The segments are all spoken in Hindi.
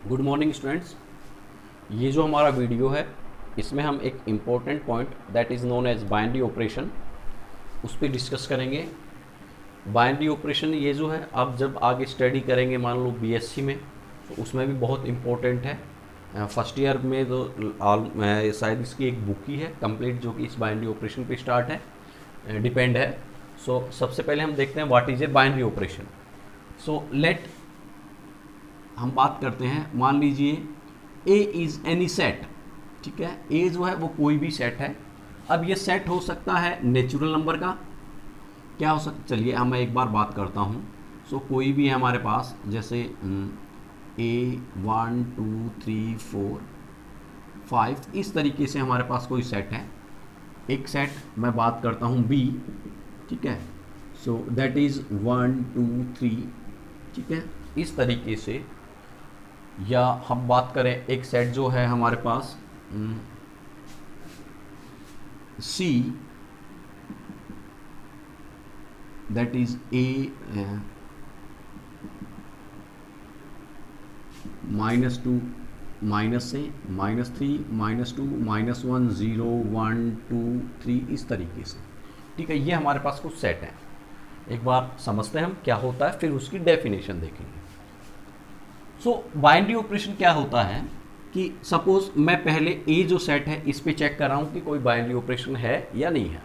Good morning students. ये जो हमारा वीडियो है इसमें हम एक important point that is known as binary operation उस पर डिस्कस करेंगे। बाइनरी ऑपरेशन ये जो है आप जब आगे स्टडी करेंगे, मान लो बीएससी में, तो उसमें भी बहुत इम्पोर्टेंट है। फर्स्ट ईयर में तो शायद इसकी एक बुक ही है कंप्लीट जो कि इस बाइनरी ऑपरेशन पे स्टार्ट है, डिपेंड है। सो सबसे पहले हम देखते हैं what is a binary operation. So let हम बात करते हैं, मान लीजिए ए इज़ एनी सेट, ठीक है। ए जो है वो कोई भी सेट है। अब ये सेट हो सकता है नेचुरल नंबर का, क्या हो सकता, चलिए हम एक बार बात करता हूँ। सो कोई भी है हमारे पास, जैसे ए 1 2 3 4 5, इस तरीके से हमारे पास कोई सेट है। एक सेट मैं बात करता हूँ बी, ठीक है। सो दैट इज़ 1 2 3, ठीक है, इस तरीके से। या हम बात करें एक सेट जो है हमारे पास सी, दैट इज ए -2 माइनस से -3 -2 -1 0 1 2 3, इस तरीके से, ठीक है। ये हमारे पास कुछ सेट हैं। एक बार समझते हैं हम क्या होता है, फिर उसकी डेफिनेशन देखेंगे। सो बाइनरी ऑपरेशन क्या होता है कि सपोज मैं पहले ए जो सेट है इस पे चेक कर रहा हूँ कि कोई बाइनरी ऑपरेशन है या नहीं है।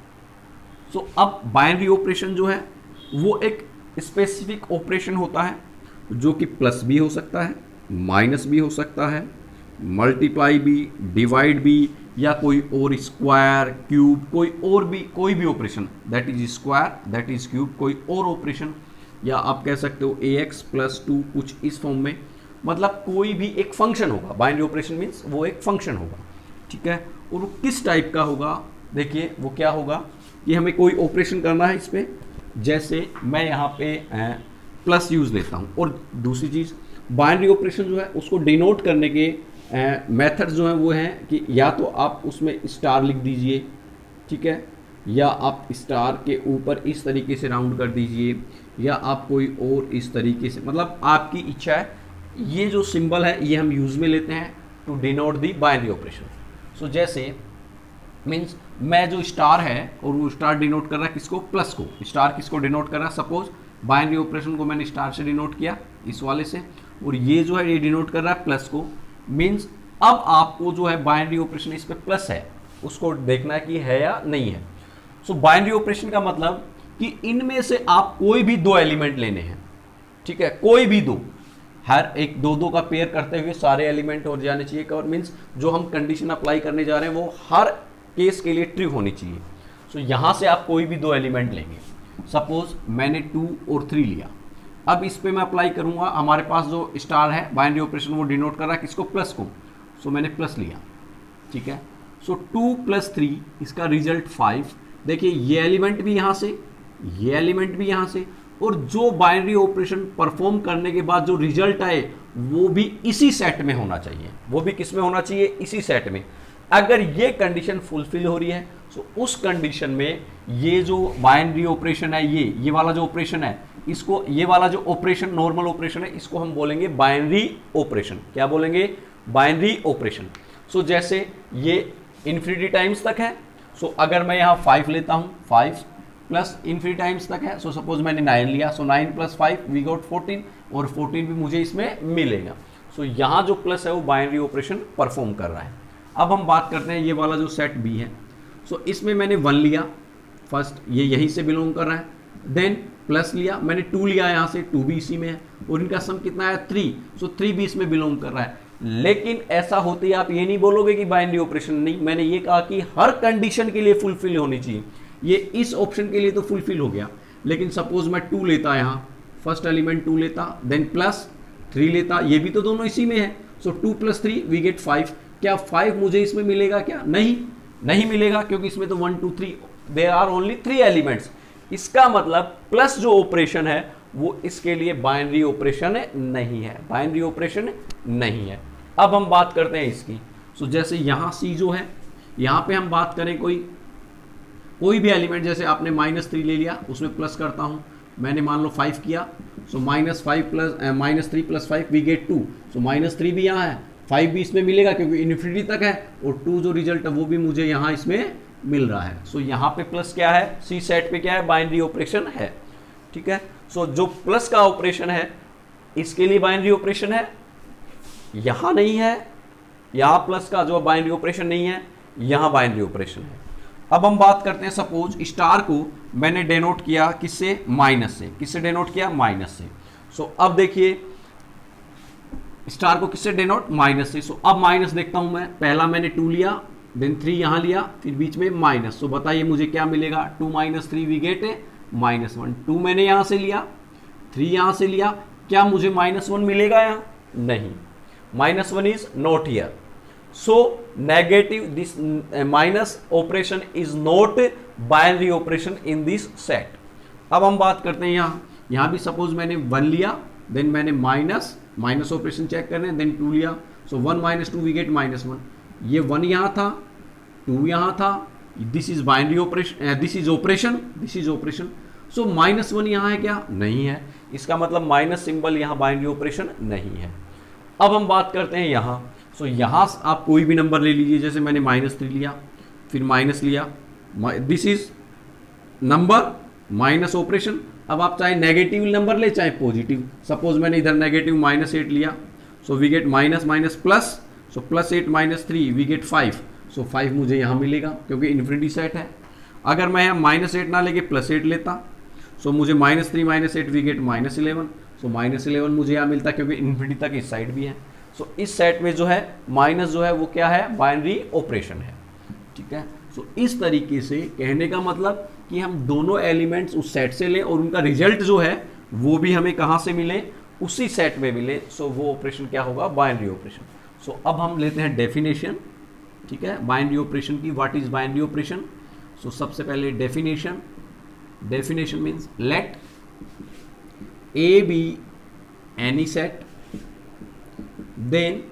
सो अब बाइनरी ऑपरेशन जो है वो एक स्पेसिफिक ऑपरेशन होता है जो कि प्लस भी हो सकता है, माइनस भी हो सकता है, मल्टीप्लाई भी, डिवाइड भी, या कोई और स्क्वायर क्यूब, कोई भी operation, that is square, that is cube, कोई और ऑपरेशन, या आप कह सकते हो ax + 2, कुछ इस फॉर्म में। मतलब कोई भी एक फंक्शन होगा, बाइनरी ऑपरेशन मीन्स वो एक फंक्शन होगा, ठीक है। और वो किस टाइप का होगा, देखिए वो क्या होगा कि हमें कोई ऑपरेशन करना है इस पर, जैसे मैं यहाँ पे प्लस यूज़ लेता हूँ। और दूसरी चीज़, बाइनरी ऑपरेशन जो है उसको डिनोट करने के मेथड जो हैं वो हैं कि या तो आप उसमें स्टार लिख दीजिए, ठीक है, या आप स्टार के ऊपर इस तरीके से राउंड कर दीजिए, या आप कोई और इस तरीके से, मतलब आपकी इच्छा है। ये जो सिंबल है ये हम यूज़ में लेते हैं to denote the binary operation. So जैसे मीन्स मैं जो स्टार है और वो स्टार डिनोट कर रहा है किसको, प्लस को। स्टार किसको डिनोट कर रहा है, सपोज बाइनरी ऑपरेशन को मैंने स्टार से डिनोट किया इस वाले से, और ये जो है ये डिनोट कर रहा है प्लस को। मीन्स अब आपको जो है बाइनरी ऑपरेशन इस पर प्लस है उसको देखना है कि है या नहीं है। सो बाइनरी ऑपरेशन का मतलब कि इनमें से आप कोई भी दो एलिमेंट लेने हैं, ठीक है, कोई भी दो, हर एक दो दो का पेयर करते हुए सारे एलिमेंट हो जाने चाहिए कवर। मीन्स जो हम कंडीशन अप्लाई करने जा रहे हैं वो हर केस के लिए ट्रू होनी चाहिए। सो यहां से आप कोई भी दो एलिमेंट लेंगे। सपोज मैंने 2 और 3 लिया। अब इस पे मैं अप्लाई करूंगा, हमारे पास जो स्टार है बाइनरी ऑपरेशन वो डिनोट कर रहा है किसको, प्लस को। सो मैंने प्लस लिया, ठीक है। सो 2 + 3, इसका रिजल्ट 5। देखिए ये एलिमेंट भी यहाँ से, ये एलिमेंट भी यहाँ से, और जो बाइनरी ऑपरेशन परफॉर्म करने के बाद जो रिजल्ट आए वो भी इसी सेट में होना चाहिए। वो भी किस में होना चाहिए, इसी सेट में। अगर ये कंडीशन फुलफिल हो रही है तो उस कंडीशन में ये जो बाइनरी ऑपरेशन है, ये वाला जो ऑपरेशन है, इसको, ये वाला जो ऑपरेशन नॉर्मल ऑपरेशन है, इसको हम बोलेंगे बाइनरी ऑपरेशन। क्या बोलेंगे, बाइनरी ऑपरेशन। सो जैसे ये इन्फिनिटी टाइम्स तक है, सो अगर मैं यहाँ 5 लेता हूँ, 5 प्लस इन्फिनिटी टाइम्स तक है। सो सपोज मैंने 9 लिया, सो 9 + 5 वी गॉट 14, और 14 भी मुझे इसमें मिलेगा। सो यहाँ जो प्लस है वो बाइनरी ऑपरेशन परफॉर्म कर रहा है। अब हम बात करते हैं ये वाला जो सेट बी है। सो इसमें मैंने 1 लिया फर्स्ट, ये यहीं से बिलोंग कर रहा है। देन प्लस लिया, मैंने 2 लिया यहाँ से, 2 भी इसी में है, और इनका सम कितना है 3। सो 3 भी इसमें बिलोंग कर रहा है। लेकिन ऐसा होते ही आप ये नहीं बोलोगे कि बाइनरी ऑपरेशन नहीं, मैंने ये कहा कि हर कंडीशन के लिए फुलफिल होनी चाहिए। ये इस ऑप्शन के लिए तो फुलफिल हो गया, लेकिन सपोज मैं 2 लेता, यहाँ फर्स्ट एलिमेंट 2 लेता, देन प्लस 3 लेता, ये भी तो दोनों इसी में है। सो 2 + 3 वी गेट 5। क्या 5 मुझे इसमें मिलेगा क्या, नहीं मिलेगा, क्योंकि इसमें तो 1 2 3 देयर आर ओनली 3 एलिमेंट्स। इसका मतलब प्लस जो ऑपरेशन है वो इसके लिए बाइनरी ऑपरेशन नहीं है, बाइनरी ऑपरेशन नहीं है। अब हम बात करते हैं इसकी। सो जैसे यहाँ सी जो है, यहाँ पे हम बात करें कोई भी एलिमेंट, जैसे आपने -3 ले लिया, उसमें प्लस करता हूँ, मैंने मान लो 5 किया, सो -3 + 5 वी गेट 2, सो -3 भी यहाँ है, 5 भी इसमें मिलेगा क्योंकि इन्फिनिटी तक है, और 2 जो रिजल्ट है वो भी मुझे यहाँ इसमें मिल रहा है। सो यहाँ पे प्लस क्या है, सी सेट पे क्या है, बाइनरी ऑपरेशन है। ठीक है, सो जो प्लस का ऑपरेशन है इसके लिए बाइनरी ऑपरेशन है, यहां नहीं है, यहां प्लस का जो बाइनरी ऑपरेशन नहीं है, यहां बाइनरी ऑपरेशन है। अब हम बात करते हैं, सपोज स्टार को मैंने डेनोट किया किससे, माइनस से। किससे डेनोट किया, माइनस से। सो अब देखिए स्टार को किससे डेनोट, माइनस से। सो अब माइनस देखता हूं मैं, पहला मैंने 2 लिया, देन 3 यहां लिया, फिर बीच में माइनस। सो बताइए मुझे क्या मिलेगा, 2 - 3 वी गेट -1। 2 मैंने यहां से लिया, 3 यहां से लिया, क्या मुझे -1 मिलेगा यहां, नहीं, -1 is not here. So negative, this minus operation is not binary operation in this set. अब हम बात करते हैं यहां भी सपोज मैंने 1 लिया, देन मैंने माइनस ऑपरेशन चेक कर रहे हैं, देन 2 लिया, सो 1 - 2 वी गेट -1। ये 1 यहां था, 2 यहां था, this is binary operation, this is operation. So -1 यहां है क्या, नहीं है, इसका मतलब माइनस सिंबल यहां बाइनरी ऑपरेशन नहीं है। अब हम बात करते हैं यहां, सो यहां आप कोई भी नंबर ले लीजिए, जैसे मैंने -3 लिया, फिर माइनस लिया, this is number minus operation. अब आप चाहे नेगेटिव नंबर ले चाहे पॉजिटिव, सपोज मैंने इधर नेगेटिव -8 लिया, so we get minus plus, so +8 - 3 we get 5। So 5 मुझे यहां मिलेगा क्योंकि इन्फिनिटी सेट है। अगर मैं यहाँ -8 ना लेके +8 लेता, सो मुझे -3 - 8 वी गेट -11। सो -11 मुझे यहाँ मिलता क्योंकि इन्फिनिटी तक इस साइड भी है। सो इस सेट में जो है माइनस जो है वो क्या है, बाइनरी ऑपरेशन है। ठीक है, सो इस तरीके से कहने का मतलब कि हम दोनों एलिमेंट्स उस सेट से लें और उनका रिजल्ट जो है वो भी हमें कहाँ से मिले, उसी सेट में मिले। सो वो ऑपरेशन क्या होगा, बाइनरी ऑपरेशन। सो अब हम लेते हैं डेफिनेशन। ठीक है, बाइनरी ऑपरेशन की, what is binary operation. So सबसे पहले definition means let A be any set, then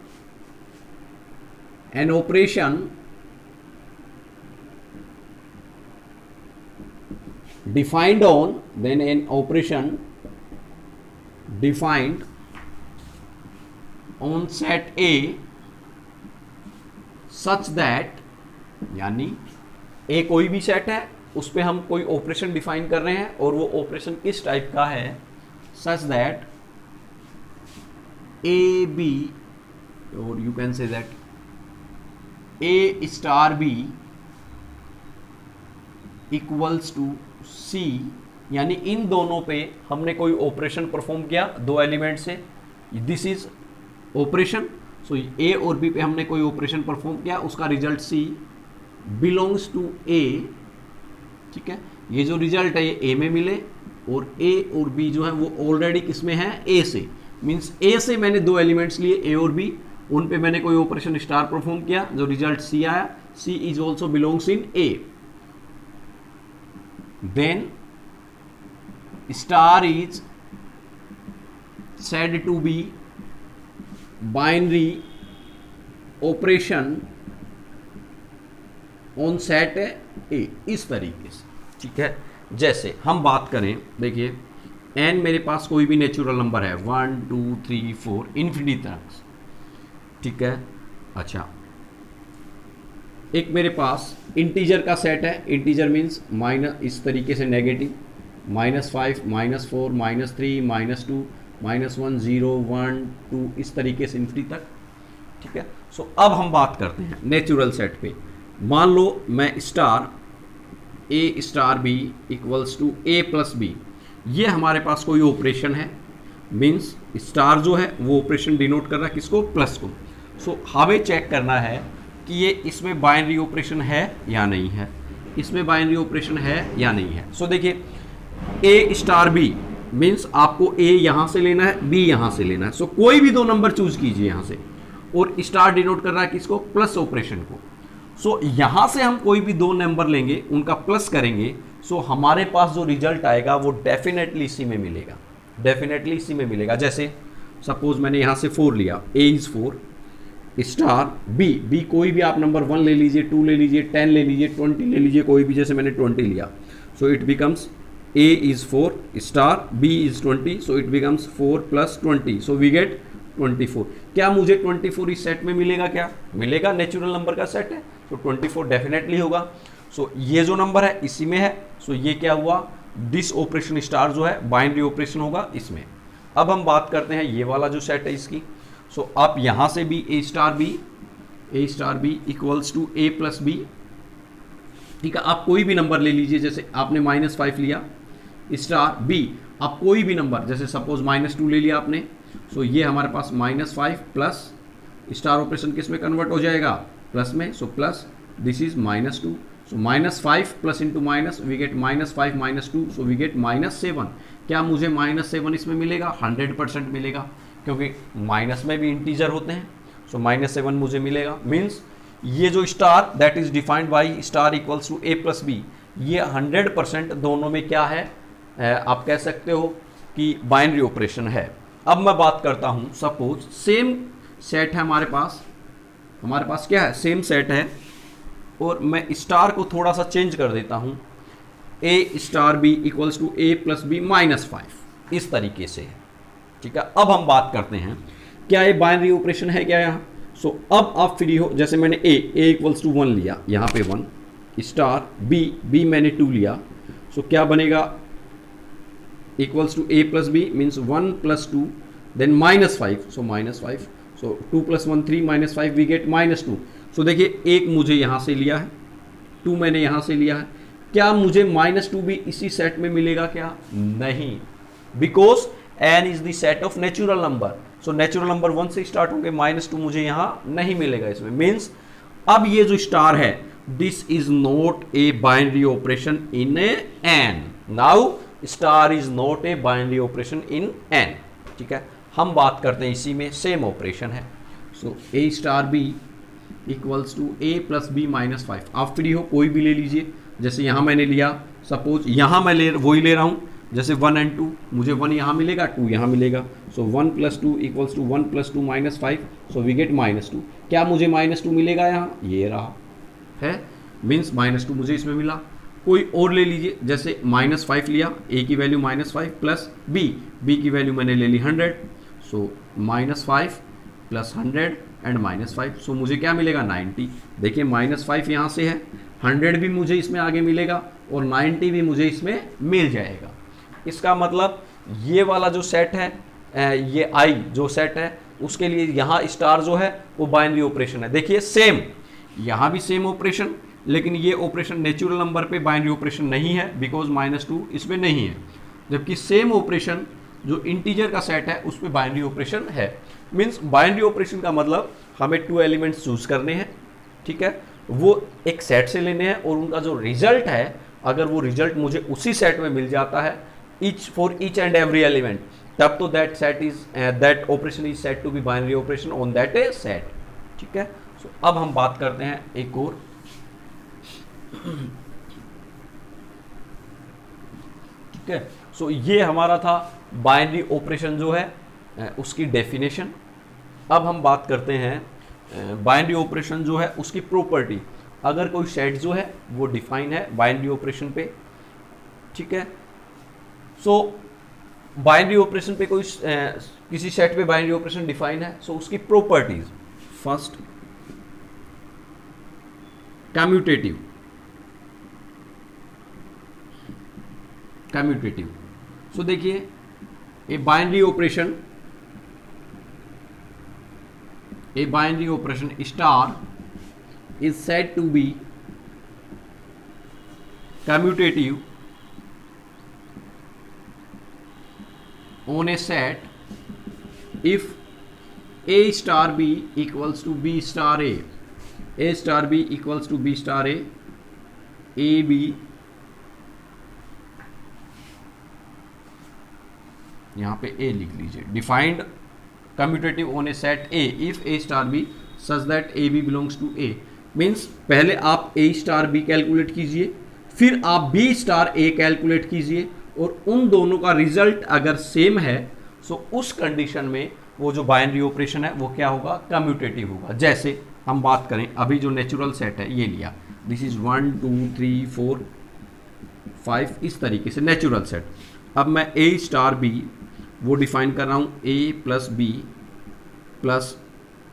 an operation defined on set A such that, यानी A कोई भी सेट है, उस पर हम कोई ऑपरेशन डिफाइन कर रहे हैं और वो ऑपरेशन किस टाइप का है, such that A B, or you can say that A star B equals to C, यानी इन दोनों पे हमने कोई ऑपरेशन परफॉर्म किया दो एलिमेंट से, this is operation. So A और B पे हमने कोई ऑपरेशन परफॉर्म किया, उसका result C belongs to A। ठीक है, ये जो रिजल्ट है ये A में मिले और A और B जो है वो ऑलरेडी किस में है, A से। मीन्स A से मैंने दो एलिमेंट्स लिए A और B, उन पे मैंने कोई ऑपरेशन स्टार परफॉर्म किया, जो रिजल्ट C आया, C is also belongs in A। Then star is said to be binary operation on set A, इस तरीके से। ठीक है, जैसे हम बात करें, देखिए n मेरे पास कोई भी नेचुरल नंबर है, 1 2 3 4 इन्फिनिटी तक। ठीक है, अच्छा एक मेरे पास इंटीजर का सेट है, इंटीजर मीन्स माइनस, इस तरीके से नेगेटिव, -5 -4 -3 -2 -1 0 1 2, इस तरीके से इन्फिनिटी तक। ठीक है, सो अब हम बात करते हैं नेचुरल सेट पे। मान लो मैं star A star B equals to A plus B, ये हमारे पास कोई ऑपरेशन है, मीन्स स्टार जो है वो ऑपरेशन डिनोट कर रहा है किसको, प्लस को। सो हमें चेक करना है कि ये इसमें बाइनरी ऑपरेशन है या नहीं है, इसमें बाइनरी ऑपरेशन है या नहीं है। सो देखिए A स्टार B मीन्स आपको A यहाँ से लेना है, B यहाँ से लेना है। सो कोई भी दो नंबर चूज कीजिए यहाँ से, और स्टार डिनोट कर रहा है किसको, प्लस ऑपरेशन को। सो यहां से हम कोई भी दो नंबर लेंगे, उनका प्लस करेंगे, सो हमारे पास जो रिजल्ट आएगा वो डेफिनेटली इसी में मिलेगा, डेफिनेटली इसी में मिलेगा। जैसे सपोज मैंने यहां से 4 लिया, A इज 4 स्टार B कोई भी आप नंबर 1 ले लीजिए, 2 ले लीजिए, 10 ले लीजिए, 20 ले लीजिए, कोई भी, जैसे मैंने 20 लिया। सो it becomes A is 4 star, B is 20, so it becomes 4 plus 20, so we get 24. क्या मुझे 24 इस सेट में मिलेगा? क्या मिलेगा? नेचुरल नंबर का सेट है, तो 24 डेफिनेटली होगा. सो ये जो नंबर है इसी में है, सो ये क्या हुआ? दिस ऑपरेशन स्टार जो है बाइनरी ऑपरेशन होगा इसमें. अब हम बात करते हैं ये वाला जो सेट है इसकी. सो आप यहां से भी a star B equals to A plus b. ठीक है, आप कोई भी नंबर ले लीजिए, जैसे आपने -5 लिया स्टार बी, आप कोई भी नंबर, जैसे सपोज -2 ले लिया आपने, सो ये हमारे पास -5 प्लस स्टार ऑपरेशन किस में कन्वर्ट हो जाएगा? प्लस में. So plus this is -2, so -5 plus into minus we get -5 -2, so we get -7. क्या मुझे -7 इसमें मिलेगा? 100% मिलेगा, क्योंकि माइनस में भी इंटीजर होते हैं. सो -7 मुझे मिलेगा. मीन्स ये जो star that is defined by star equals to A plus B, ये 100% दोनों में क्या है? आप कह सकते हो कि बाइनरी ऑपरेशन है. अब मैं बात करता हूं, सपोज सेम सेट है हमारे पास क्या है? सेम सेट है, और मैं स्टार को थोड़ा सा चेंज कर देता हूं. A star B equals to A plus b -5, इस तरीके से है. ठीक है, अब हम बात करते हैं क्या ये बाइनरी ऑपरेशन है क्या यहाँ? सो अब आप फ्री हो, जैसे मैंने ए इक्वल्स टू 1 लिया, यहाँ पे 1 स्टार बी मैंने 2 लिया. सो क्या बनेगा? Equals to A plus B means 1 plus 2 then -5, so -5, so 2 + 1 3 -5 we get -2. So देखिए, एक मुझे यहाँ से लिया है, 2 मैंने यहाँ से लिया है. क्या मुझे -2 भी इसी सेट में मिलेगा क्या? नहीं, because n is the set of natural number. So natural number 1 से स्टार्ट होंगे, -2 मुझे यहाँ नहीं मिलेगा इसमें. मीन्स अब ये जो स्टार है, this is not a binary operation in n. Now star is not a binary operation in n. ठीक है, हम बात करते हैं इसी में सेम ऑपरेशन है. So a star B equals to A plus b -5. आप फ्री हो, कोई भी ले लीजिए. जैसे यहाँ मैंने लिया, सपोज यहाँ मैं वही ले रहा हूँ, जैसे 1 and 2, मुझे 1 यहाँ मिलेगा, 2 यहाँ मिलेगा. So 1 + 2 equals to 1 + 2 -5, so we get -2. क्या मुझे -2 मिलेगा यहाँ? ये रहा है, मीन्स -2 मुझे इसमें मिला. कोई और ले लीजिए, जैसे -5 लिया, ए की वैल्यू -5 प्लस बी की वैल्यू मैंने ले ली 100. सो -5 + 100 एंड -5, सो मुझे क्या मिलेगा? 90. देखिए -5 यहाँ से है, 100 भी मुझे इसमें आगे मिलेगा, और 90 भी मुझे इसमें मिल जाएगा. इसका मतलब ये वाला जो सेट है, ये आई जो सेट है, उसके लिए यहाँ स्टार जो है वो बाइनरी ऑपरेशन है. देखिए सेम, यहाँ भी सेम ऑपरेशन, लेकिन ये ऑपरेशन नेचुरल नंबर पे बाइनरी ऑपरेशन नहीं है, बिकॉज -2 इसमें नहीं है. जबकि सेम ऑपरेशन जो इंटीजर का सेट है उस पर बाइनरी ऑपरेशन है. मीन्स बाइनरी ऑपरेशन का मतलब हमें 2 एलिमेंट्स चूज करने हैं. ठीक है, वो एक सेट से लेने हैं, और उनका जो रिजल्ट है, अगर वो रिजल्ट मुझे उसी सेट में मिल जाता है, for each and every element, तब तो that operation is said to be binary operation on that set. ठीक है, so अब हम बात करते हैं एक और. ठीक है, so ये हमारा था बाइनरी ऑपरेशन जो है उसकी डेफिनेशन. अब हम बात करते हैं बाइनरी ऑपरेशन जो है उसकी प्रॉपर्टी. अगर कोई सेट जो है वो डिफाइन है बाइनरी ऑपरेशन पे. ठीक है, सो बाइनरी ऑपरेशन पे कोई किसी सेट पे बाइनरी ऑपरेशन डिफाइन है, सो उसकी प्रॉपर्टीज. First, commutative. सो देखिए, a binary operation star is said to be commutative on a set if a star b equals to b star a star b equals to b star a b, यहाँ पे a लिख लीजिए. Defined commutative on A set a if a star b such that a b belongs to a. Means पहले आप a स्टार b कैलकुलेट कीजिए, फिर आप b स्टार a कैलकुलेट कीजिए, और उन दोनों का रिजल्ट अगर सेम है, सो उस कंडीशन में वो जो बाइनरी ऑपरेशन है वो क्या होगा? कम्यूटेटिव होगा. जैसे हम बात करें, अभी जो नेचुरल सेट है ये लिया, दिस इज 1 2 3 4 5 इस तरीके से नेचुरल सेट। अब मैं ए स्टार बी वो डिफाइन कर रहा हूँ ए प्लस बी प्लस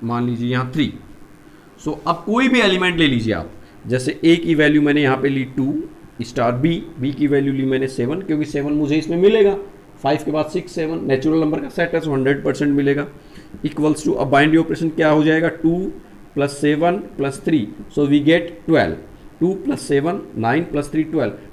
मान लीजिए यहाँ 3। सो अब कोई भी एलिमेंट ले लीजिए आप, जैसे ए की वैल्यू मैंने यहाँ पे ली 2 स्टार बी की वैल्यू ली मैंने 7 क्योंकि 7 मुझे इसमें मिलेगा, 5 के बाद 6 7 नेचुरल नंबर का सेट है तो 100% मिलेगा। इक्वल्स टू अब बाइनरी ऑपरेशन क्या हो जाएगा 2 + 7 + 3 सो वी गेट 12। 2 + 7 9 + 3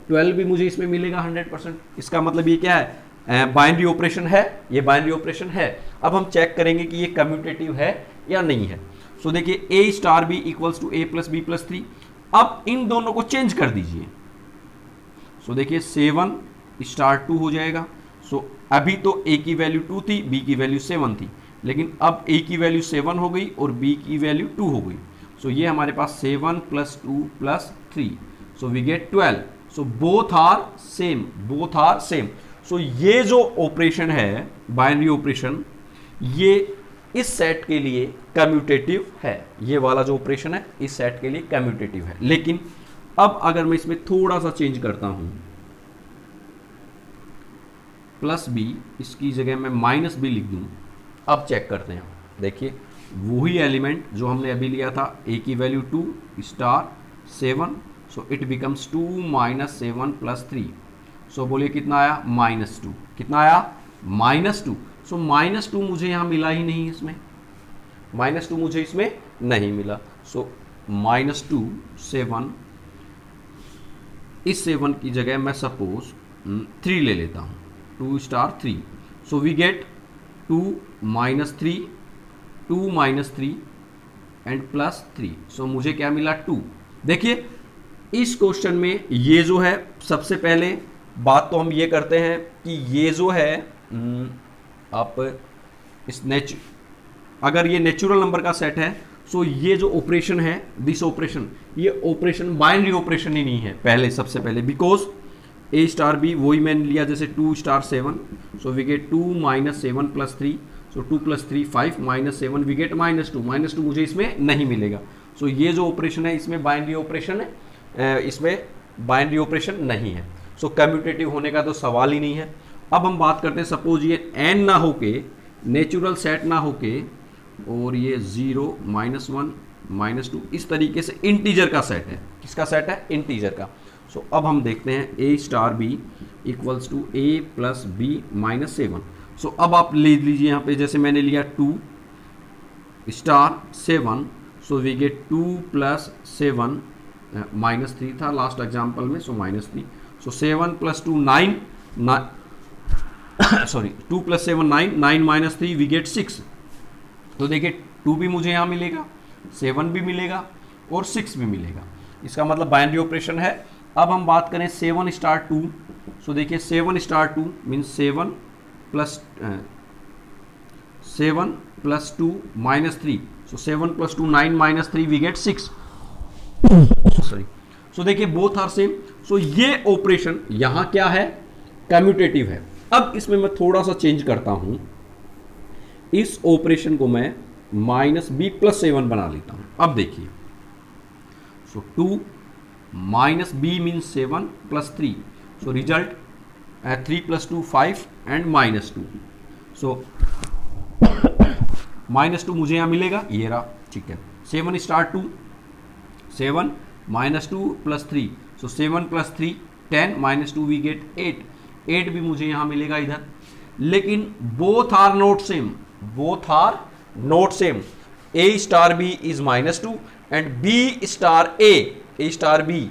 12 भी मुझे इसमें मिलेगा 100%। इसका मतलब ये क्या है, बाइनरी ऑपरेशन है, ये बाइनरी ऑपरेशन है। अब हम चेक करेंगे कि ये कम्यूटेटिव है या नहीं है। सो देखिए a star B equals to A plus b plus 3। अब इन दोनों को चेंज कर दीजिए। सो देखिए 7 स्टार 2 हो जाएगा। सो अभी तो ए की वैल्यू 2 थी, बी की वैल्यू 7 थी, लेकिन अब ए की वैल्यू 7 हो गई और बी की वैल्यू 2 हो गई। सो ये हमारे पास 7 + 2 + 3 so we get 12। So both are same. So ये जो ऑपरेशन है बाइनरी ऑपरेशन, ये इस सेट के लिए कम्यूटेटिव है। ये वाला जो ऑपरेशन है इस सेट के लिए कम्यूटेटिव है। लेकिन अब अगर मैं इसमें थोड़ा सा चेंज करता हूं, प्लस बी इसकी जगह मैं माइनस बी लिख दूं, अब चेक करते हैं। देखिए वही एलिमेंट जो हमने अभी लिया था, ए की value 2 star 7 so it becomes 2 - 7 + 3 सो बोलिए कितना आया -2। कितना आया -2। सो -2 मुझे यहाँ मिला ही नहीं, इसमें -2 मुझे इसमें नहीं मिला। सो -2 7, इस 7 की जगह मैं सपोज 3 ले लेता हूँ, 2 star 3 so we get 2 - 3 2 - 3 and +3 so मुझे क्या मिला 2। देखिए इस क्वेश्चन में ये जो है, सबसे पहले बात तो हम ये करते हैं कि ये जो है आप अगर ये नेचुरल नंबर का सेट है सो ये जो ऑपरेशन है दिस ऑपरेशन, ये ऑपरेशन बाइनरी ऑपरेशन ही नहीं है पहले, सबसे पहले, बिकॉज ए स्टार बी वही मैंने लिया जैसे 2 star 7 so we get 2 - 7 + 3 so 2 + 3 5 - 7 we get -2 मुझे इसमें नहीं मिलेगा। सो ये जो ऑपरेशन है इसमें बाइनरी ऑपरेशन है, इसमें बाइनरी ऑपरेशन नहीं है। सो कम्यूटेटिव होने का तो सवाल ही नहीं है। अब हम बात करते हैं, सपोज ये n ना होके, नेचुरल सेट ना होके, और ये 0 -1 -2 इस तरीके से इंटीजर का सेट है। किसका सेट है? इंटीजर का। सो अब हम देखते हैं ए star B equals to A plus b -7। So अब आप ले लीजिए यहाँ पे, जैसे मैंने लिया 2 स्टार 7 सो वी गेट 2 + 7 -3 था लास्ट एग्जाम्पल में, सो -3 सो 7 + 2 9 सॉरी 2 + 7 9 9 - 3 वी गेट 6। तो देखिए 2 भी मुझे यहाँ मिलेगा, 7 भी मिलेगा और 6 भी मिलेगा। इसका मतलब बाइनरी ऑपरेशन है। अब हम बात करें 7 स्टार 2, सो देखिए 7 star 2 means 7 + 2 -3 so 7 + 2 9 - 3 we get 6 sorry. So देखिए बोथ आर सेम। सो ये ऑपरेशन यहां क्या है? कम्यूटेटिव है। अब इसमें मैं थोड़ा सा चेंज करता हूं, इस ऑपरेशन को मैं -b + 7 बना लेता हूं। अब देखिए सो 2 -b means 7 + 3 so result 3 + 2 5 and -2 सो -2 मुझे यहां मिलेगा, ये रहा, ठीक है। 7 स्टार 2 7 -2 + 3 सो 7 + 3 10 -2 वी गेट 8 भी मुझे यहां मिलेगा इधर। लेकिन both are not same, both are not same. A star b is -2 and b star a star b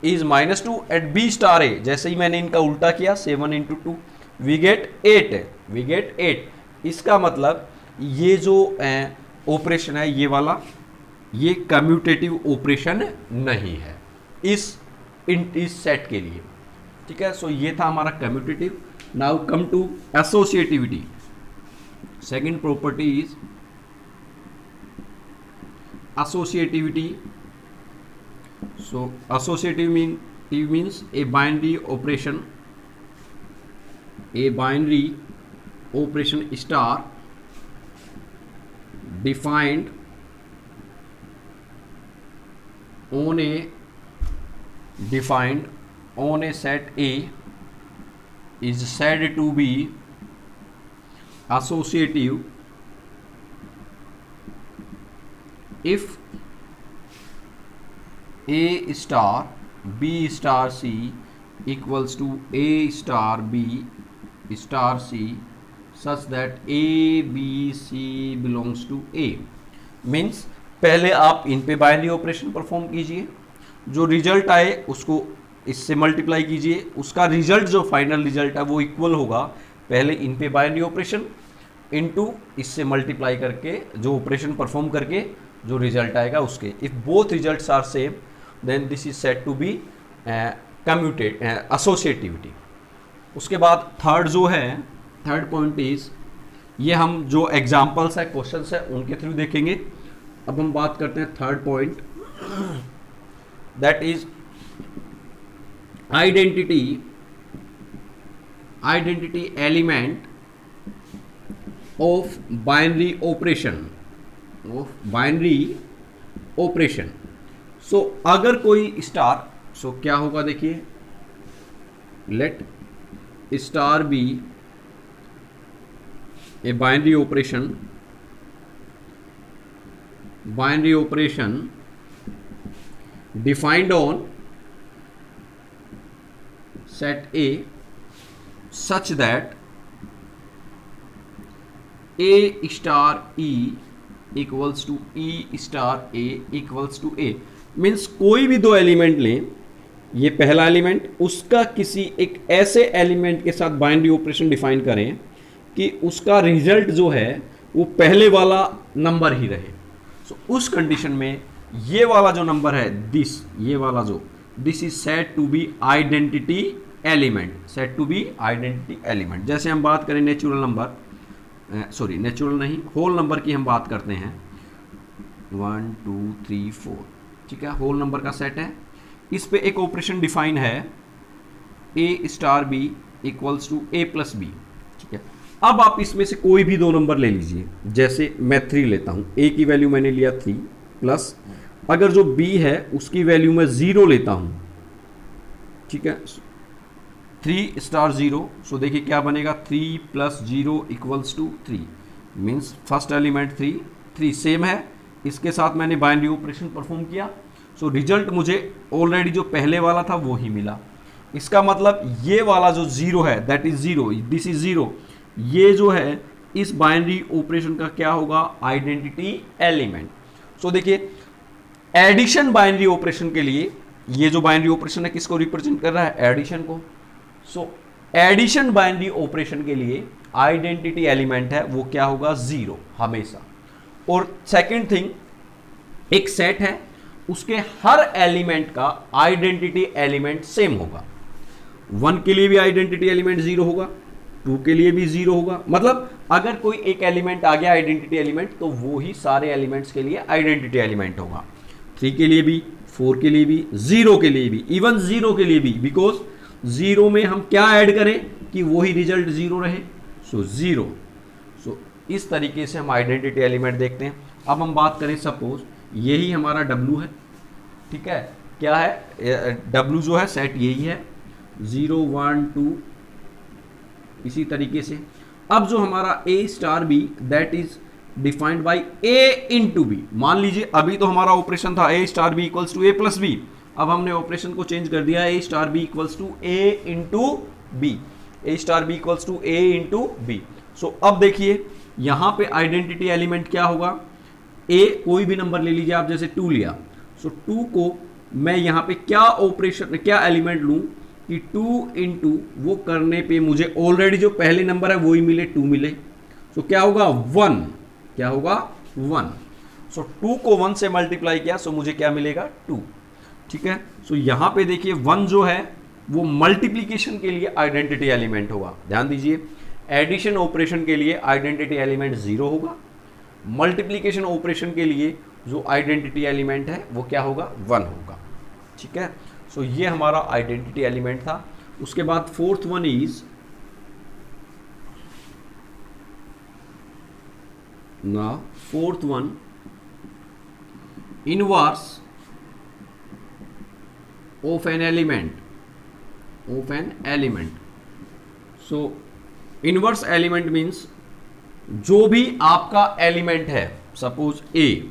is -2 and b star a, जैसे ही मैंने इनका उल्टा किया 7 × 2 वी गेट 8। इसका मतलब ये जो ऑपरेशन है ये वाला, ये कम्यूटेटिव ऑपरेशन नहीं है इस सेट के लिए, ठीक है। सो ये था हमारा commutative. Now come to associativity. Second property is associativity. So associative means a binary operation star defined on a defined on a set A is said to be associative if A star B star C equals to A star B star C such that A B C belongs to A। Means पहले आप इन पे बाइनरी ऑपरेशन परफॉर्म कीजिए, जो रिजल्ट आए उसको इससे मल्टीप्लाई कीजिए, उसका रिजल्ट जो फाइनल रिजल्ट है वो इक्वल होगा पहले इन पे बाइनरी ऑपरेशन इनटू इससे मल्टीप्लाई करके जो ऑपरेशन परफॉर्म करके जो रिजल्ट आएगा उसके। If both results are same then this is said to be commuted associativity. उसके बाद थर्ड जो है, थर्ड पॉइंट इज, ये हम जो एग्जाम्पल्स है क्वेश्चंस है उनके थ्रू देखेंगे। अब हम बात करते हैं third point, that is identity element of binary operation. So अगर कोई स्टार, सो क्या होगा देखिए, let star be a binary operation defined on set A such that A star E equals to E star A equals to A। Means कोई भी दो एलिमेंट लें, ये पहला एलिमेंट उसका किसी एक ऐसे एलिमेंट के साथ बाइनरी ऑपरेशन डिफाइन करें कि उसका रिजल्ट जो है वो पहले वाला नंबर ही रहे। सो उस कंडीशन में ये वाला जो नंबर है ये वाला जो this is said to be identity element, said to be identity element. जैसे हम बात करें नेचुरल नंबर, नेचुरल नहीं, होल नंबर की हम बात करते हैं 1 2 3 4, ठीक है, होल नंबर का सेट है। इस पे एक ऑपरेशन डिफाइन है A star B equals to A plus B, ठीक है। अब आप इसमें से कोई भी दो नंबर ले लीजिए, जैसे मैं 3 लेता हूं, A की वैल्यू मैंने लिया 3 प्लस अगर जो B है उसकी वैल्यू मैं 0 लेता हूं, ठीक है, 3 स्टार 0। सो देखिए क्या बनेगा, 3 plus 0 equals to 3, means first element 3 same है, इसके साथ मैंने बाइनरी ऑपरेशन परफॉर्म किया। सो रिजल्ट मुझे ऑलरेडी जो पहले वाला था वो ही मिला। इसका मतलब ये वाला जो 0 है दैट इज 0, दिस इज 0, ये जो है इस बाइनरी ऑपरेशन का क्या होगा, आइडेंटिटी एलिमेंट। सो देखिए एडिशन बाइनरी ऑपरेशन के लिए ये जो बाइनरी ऑपरेशन है किसको रिप्रेजेंट कर रहा है, एडिशन को। सो एडिशन बाइनरी ऑपरेशन के लिए आइडेंटिटी एलिमेंट है वो क्या होगा, 0 हमेशा। और सेकंड थिंग, एक सेट है उसके हर एलिमेंट का आइडेंटिटी एलिमेंट सेम होगा। 1 के लिए भी आइडेंटिटी एलिमेंट 0 होगा, 2 के लिए भी 0 होगा। मतलब अगर कोई एक एलिमेंट आ गया आइडेंटिटी एलिमेंट तो वो ही सारे एलिमेंट्स के लिए आइडेंटिटी एलिमेंट होगा। 3 के लिए भी, 4 के लिए भी, 0 के लिए भी, इवन 0 के लिए भी, बिकॉज 0 में हम क्या ऐड करें कि वही रिजल्ट 0 रहे, सो 0। सो इस तरीके से हम आइडेंटिटी एलिमेंट देखते हैं। अब हम बात करें, सपोज यही हमारा W है, ठीक है, क्या है W जो है सेट यही है 0 1 2, इसी तरीके से। अब जो हमारा A star B that is defined by A into b. मान लीजिए अभी तो हमारा ऑपरेशन था A star B equals to A plus b, अब हमने ऑपरेशन को चेंज कर दिया A star B equals to A into b, A star B equals to A into b. So अब देखिए यहां पे आइडेंटिटी एलिमेंट क्या होगा, A कोई भी नंबर ले लीजिए आप, जैसे 2 लिया, सो 2 को मैं यहां पे क्या ऑपरेशन, क्या एलिमेंट लूं कि 2 इंटू वो करने पे मुझे ऑलरेडी जो पहले नंबर है वो ही मिले, 2 मिले। सो क्या होगा 1, क्या होगा 1। सो 2 को 1 से मल्टीप्लाई किया, सो मुझे क्या मिलेगा 2, ठीक है। सो यहां पे देखिए 1 जो है वो मल्टीप्लीकेशन के लिए आइडेंटिटी एलिमेंट होगा। ध्यान दीजिए एडिशन ऑपरेशन के लिए आइडेंटिटी एलिमेंट 0 होगा, मल्टीप्लीकेशन ऑपरेशन के लिए जो आइडेंटिटी एलिमेंट है वो क्या होगा 1 होगा, ठीक है। सो ये हमारा आइडेंटिटी एलिमेंट था। उसके बाद फोर्थ वन इज ना, fourth one inverse of an element of an element. So inverse element means जो भी आपका एलिमेंट है, सपोज ए,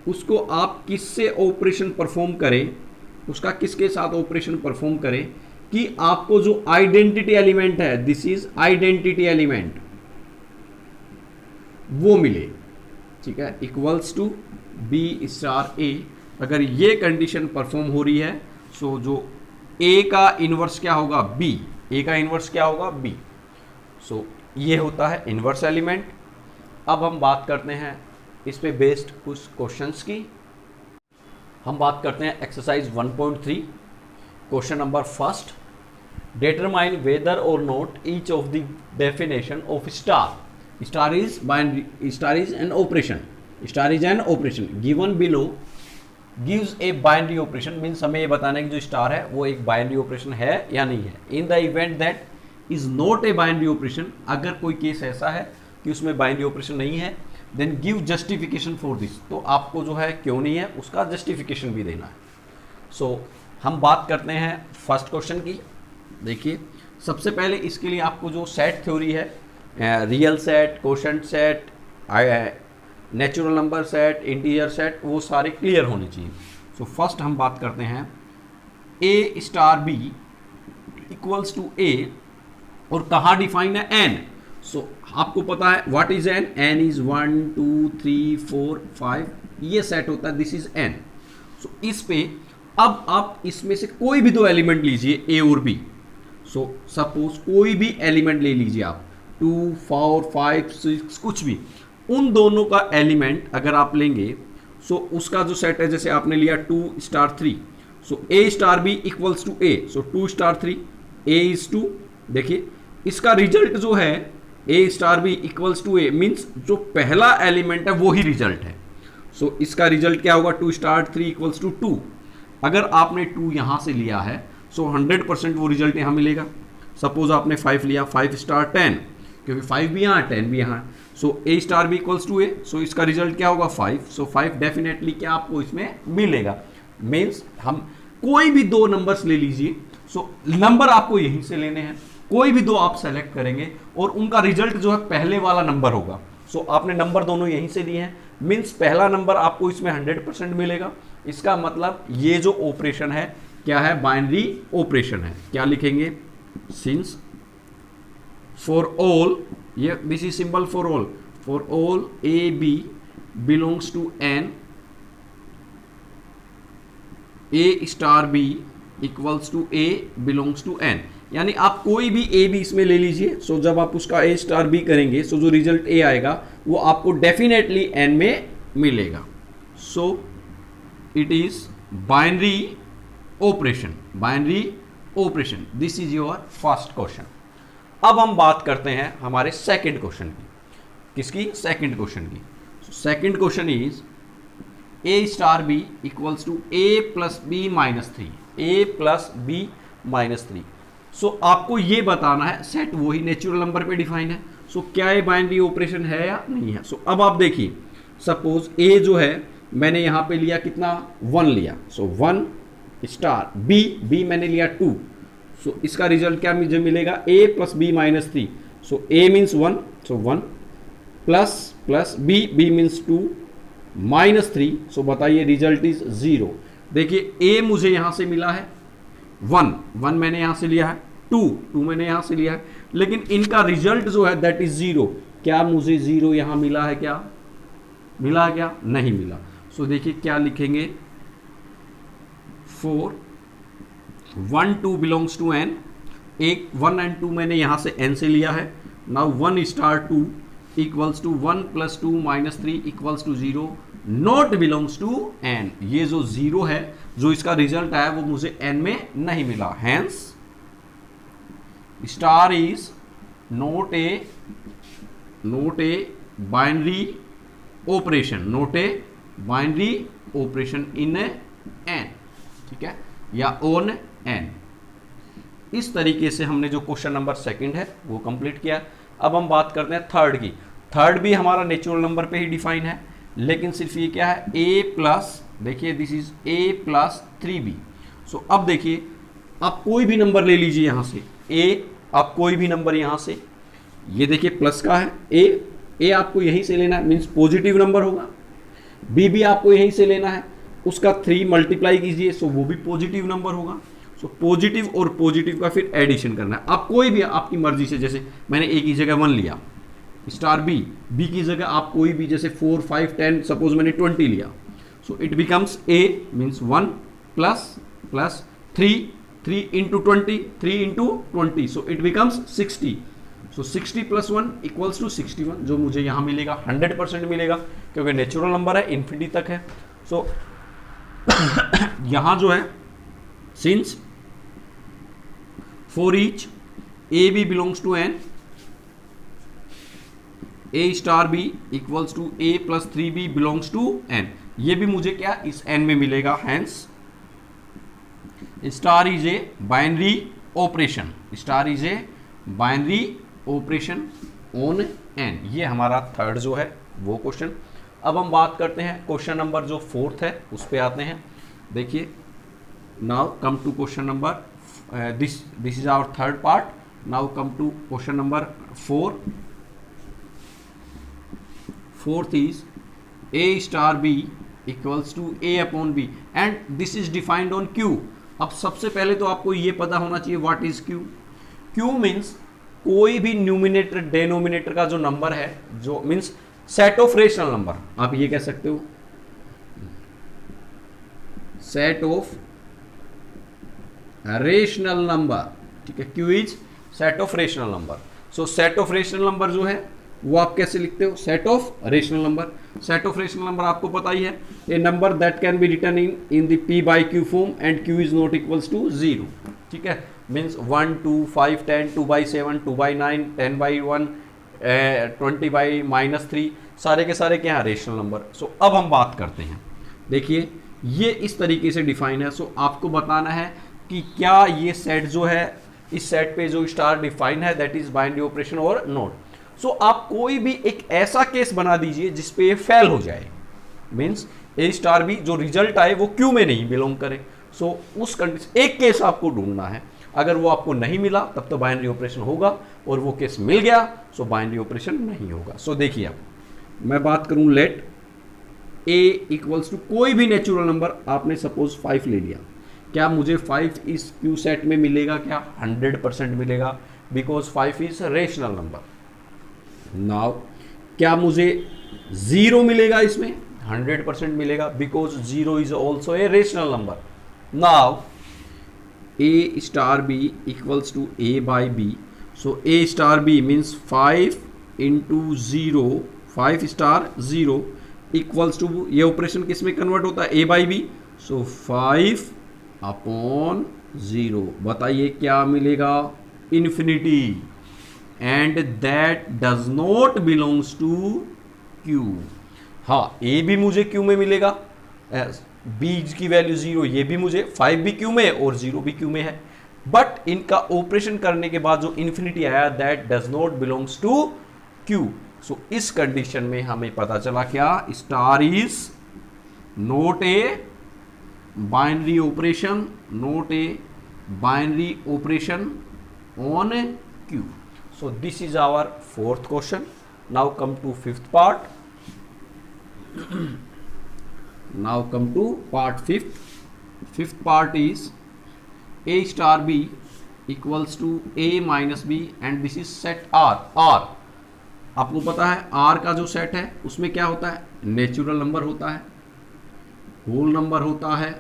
उसको आप किससे ऑपरेशन परफॉर्म करें, उसका किसके साथ ऑपरेशन परफॉर्म करें कि आपको जो आइडेंटिटी एलिमेंट है, दिस इज आइडेंटिटी एलिमेंट, वो मिले। ठीक है, इक्वल्स टू बी स्टार ए। अगर ये कंडीशन परफॉर्म हो रही है, सो जो ए का इनवर्स क्या होगा, बी। ए का इनवर्स क्या होगा, बी। सो ये होता है इनवर्स एलिमेंट। अब हम बात करते हैं इस पे बेस्ड कुछ क्वेश्चंस की। हम बात करते हैं exercise 1.3, question number first. Determine whether or not each of the definition of star. Star is binary, star is an operation, star is an operation given below gives a binary operation. Means हमें ये बताना है कि जो स्टार है वो एक बाइनरी ऑपरेशन है या नहीं है। In the event that is not a binary operation, अगर कोई केस ऐसा है कि उसमें बाइनरी ऑपरेशन नहीं है, then give justification for this. तो आपको जो है क्यों नहीं है उसका जस्टिफिकेशन भी देना है। सो हम बात करते हैं फर्स्ट क्वेश्चन की। देखिए, सबसे पहले इसके लिए आपको जो सेट थ्योरी है, real set, quotient set, natural number set, integer set, वो सारे क्लियर होने चाहिए। सो फर्स्ट हम बात करते हैं ए star B equals to A, और कहाँ डिफाइन है, एन। सो आपको पता है what is N, N is 1 2 3 4 5, ये सेट होता है, दिस इज एन। सो इस पे अब आप इसमें से कोई भी दो एलिमेंट लीजिए, ए और बी। सो सपोज कोई भी एलिमेंट ले लीजिए आप, 2 4 5 6, कुछ भी, उन दोनों का एलिमेंट अगर आप लेंगे, सो उसका जो सेट है, जैसे आपने लिया 2 star 3, so a star B equals to a, so 2 star 3, a is 2। देखिए इसका रिजल्ट जो है a star B equals to a, means जो पहला एलिमेंट है वो ही रिजल्ट है। सो इसका रिजल्ट क्या होगा, 2 स्टार 3 इक्वल्स टू 2। अगर आपने 2 यहां से लिया है, सो 100% वो रिजल्ट यहां मिलेगा। सपोज आपने 5 लिया, 5 स्टार 10, क्योंकि 5 भी यहाँ 10 भी यहाँ। सो a star B equals to a, सो इसका रिजल्ट क्या होगा, 5। सो 5 डेफिनेटली क्या आपको इसमें मिलेगा। मीन्स हम कोई भी दो नंबर्स ले लीजिए, सो नंबर आपको यहीं से लेने हैं, कोई भी दो आप सेलेक्ट करेंगे और उनका रिजल्ट जो है पहले वाला नंबर होगा। सो आपने नंबर दोनों यहीं से लिए हैं, मीन्स पहला नंबर आपको इसमें 100% मिलेगा। इसका मतलब ये जो ऑपरेशन है क्या है, बाइनरी ऑपरेशन है। क्या लिखेंगे, सिंस फॉर ऑल, ये this is symbol for all A B belongs to N, A star B equals to A belongs to N. यानी आप कोई भी ए बी इसमें ले लीजिए। सो जब आप उसका ए स्टार बी करेंगे, सो जो रिजल्ट ए आएगा वो आपको डेफिनेटली एन में मिलेगा। So it is binary operation, binary operation. This is your first question. अब हम बात करते हैं हमारे सेकंड क्वेश्चन की। किसकी, सेकंड क्वेश्चन की। Second question is A star B equals to A plus B minus 3, A plus B minus 3। So आपको ये बताना है, सेट वही नेचुरल नंबर पे डिफाइन है, सो क्या ये बाइनरी ऑपरेशन है या नहीं है। सो अब आप देखिए, सपोज ए जो है मैंने यहाँ पे लिया कितना, 1 लिया, सो 1 स्टार बी, बी मैंने लिया 2। सो इसका रिजल्ट क्या मुझे मिलेगा, A plus B minus 3। So A means 1, so 1 plus plus B, B means 2 minus 3। So बताइए रिजल्ट इज 0। देखिए ए मुझे यहाँ से मिला है 1, 1 मैंने यहाँ से लिया है, 2, 2 मैंने यहाँ से लिया है, लेकिन इनका रिजल्ट जो है दैट इज 0। क्या मुझे 0 यहाँ मिला है, क्या मिला है, क्या नहीं मिला। सो देखिए क्या लिखेंगे, 4 1 2 बिलोंग्स टू एन, एक 1 एंड 2 मैंने यहाँ से एन से लिया है। Now 1 star 2 equals to 1 plus 2 minus 3 equals to 0, not belongs to N. ये जो 0 है, जो इसका रिजल्ट आया वो मुझे एन में नहीं मिला। Hence star is not a binary operation, not a binary operation in N, ठीक है, या ऑन एन। इस तरीके से हमने जो क्वेश्चन नंबर सेकंड है वो कंप्लीट किया। अब हम बात करते हैं थर्ड की। थर्ड भी हमारा नेचुरल नंबर पे ही डिफाइन है, लेकिन सिर्फ ये क्या है, a प्लस, देखिए this is a plus 3b। सो अब देखिए आप कोई भी नंबर ले लीजिए यहां से, ए आप कोई भी नंबर यहां से, ये देखिए प्लस का है, ए आपको यहीं से लेना है, मीन्स पॉजिटिव नंबर होगा। बी भी आपको यहीं से लेना है, उसका 3 मल्टीप्लाई कीजिए, सो वो भी पॉजिटिव नंबर होगा। सो पॉजिटिव और पॉजिटिव का फिर एडिशन करना है। आप कोई भी आपकी मर्जी से, जैसे मैंने ए की जगह 1 लिया, स्टार बी की जगह आप कोई भी, जैसे 4, 5, 10, सपोज मैंने 20 लिया, सो it becomes a means 1 plus 3 into 20, so it becomes 60। सो 60 + 1 = 61, जो मुझे यहाँ मिलेगा 100% मिलेगा, क्योंकि नेचुरल नंबर है, इन्फिनिटी तक है। सो यहाँ जो है, since for each A B belongs to N, A star B equals to A plus 3b belongs to N, ये भी मुझे क्या इस एन में मिलेगा। Hence star is a binary operation, star is a binary operation on N. ये हमारा थर्ड जो है वो क्वेश्चन। अब हम बात करते हैं क्वेश्चन नंबर जो 4th है उस पे आते हैं। देखिए, now come to question number, this is our third part. Now come to question number 4। Fourth is a star b equals to a upon b and this is defined on q। अब सबसे पहले तो आपको ये पता होना चाहिए what is q। q means कोई भी न्यूमिनेटर डेनोमिनेटर का जो नंबर है, जो means set of rational number, आप ये कह सकते हो सेट ऑफ रेशनल नंबर, ठीक है। q is set of rational number. So set of rational number जो है वो आप कैसे लिखते हो, set of rational number. Set of rational number आपको पता ही है, a number that can be written in the p by q form and q is not equals to 0, ठीक है। मीन्स 1, 2, 5, 10, 2/7, 2/9, 10/1, 20/-3, सारे के सारे क्या है, रेशनल नंबर। सो अब हम बात करते हैं, देखिए ये इस तरीके से डिफाइन है। सो आपको बताना है कि क्या ये सेट जो है, इस सेट पे जो स्टार डिफाइन है दैट इज बाइनरी ऑपरेशन और नॉट। सो आप कोई भी एक ऐसा केस बना दीजिए जिसपे ये फेल हो जाए, मीन्स ए स्टार बी जो रिजल्ट आए वो क्यू में नहीं बिलोंग करे। सो उस कंडीशन, एक केस आपको ढूंढना है, अगर वो आपको नहीं मिला तब तो बाइनरी ऑपरेशन होगा, और वो केस मिल गया सो बाइनरी ऑपरेशन नहीं होगा। सो देखिए, अब मैं बात करूं, लेट ए इक्वल्स टू कोई भी नेचुरल नंबर, आपने सपोज 5 ले लिया, क्या मुझे 5 इस क्यू सेट में मिलेगा? क्या 100% मिलेगा, because 5 is rational number. Now क्या मुझे 0 मिलेगा इसमें? 100% मिलेगा, because 0 is also a rational number. Now a star b equals to a by b, so a star b means 5 into 0, 5 star 0 equals to, ये ऑपरेशन किस में कन्वर्ट होता है, a by b, so 5 upon 0। बताइए क्या मिलेगा? Infinity, and that does not belongs to q। हाँ, a भी मुझे q में मिलेगा, b की वैल्यू 0, ये भी मुझे 5 भी q में है और 0 भी q में है, बट इनका ऑपरेशन करने के बाद जो इन्फिनिटी आया that does not belongs to q। So इस कंडीशन में हमें पता चला क्या, star is not a binary operation, not a binary operation on q। So this is our 4th question. Now come to 5th part. Now come to part 5th. 5th part is a star b equals to a minus b and this is set R. R आपको पता है R का जो सेट है उसमें क्या होता है, नेचुरल नंबर होता है, होल नंबर होता है,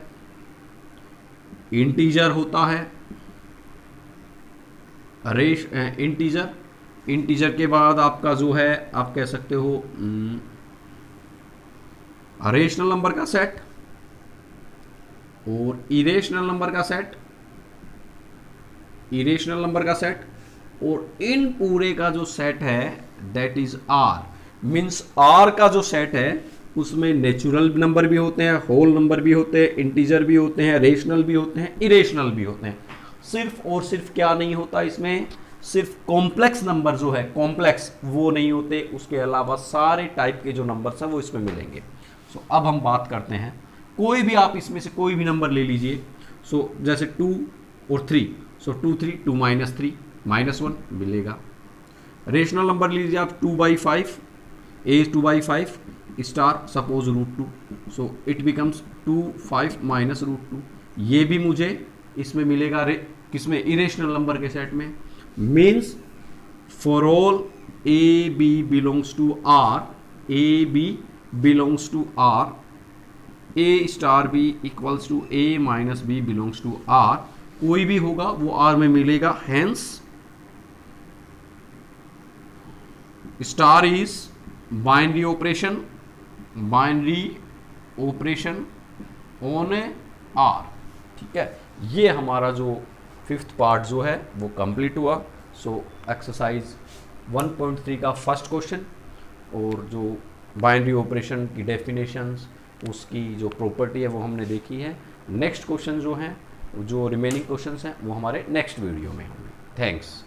इंटीजर होता है, इंटीजर के बाद आपका जो है आप कह सकते हो रेशनल नंबर का सेट और इरेशनल नंबर का सेट, इरेशनल नंबर का सेट, और इन पूरे का जो सेट है that is R. Means R का जो सेट है उसमें नेचुरल नंबर भी होते हैं, होल नंबर भी होते हैं, इंटीजर भी होते हैं, रेशनल भी होते हैं, इरेशनल भी होते हैं। सिर्फ और सिर्फ क्या नहीं होता इसमें, सिर्फ कॉम्प्लेक्स नंबर जो है, कॉम्प्लेक्स वो नहीं होते, उसके अलावा सारे टाइप के जो नंबर्स हैं वो इसमें मिलेंगे। सो अब हम बात करते हैं, कोई भी आप इसमें से कोई भी नंबर ले लीजिए। सो जैसे 2 और 3, सो 2 3 2 माइनस 3 -1 मिलेगा। रेशनल नंबर लीजिए आप 2/5, a is 2/5 star suppose √2, so it becomes 2 5 minus √2। ये भी मुझे इसमें मिलेगा किसमें, इरेशनल नंबर के सेट में। Means for all A B belongs to R, A B belongs to R, A star B equals to A minus B belongs to R, कोई भी होगा वो आर में मिलेगा। Hence star is binary operation on A R. ठीक है, ये हमारा जो 5th पार्ट जो है वो कंप्लीट हुआ। सो एक्सरसाइज 1.3 का फर्स्ट क्वेश्चन और जो बाइनरी ऑपरेशन की डेफिनेशंस, उसकी जो प्रॉपर्टी है वो हमने देखी है। नेक्स्ट क्वेश्चन जो हैं, जो रिमेनिंग क्वेश्चंस हैं वो हमारे नेक्स्ट वीडियो में होंगे। थैंक्स।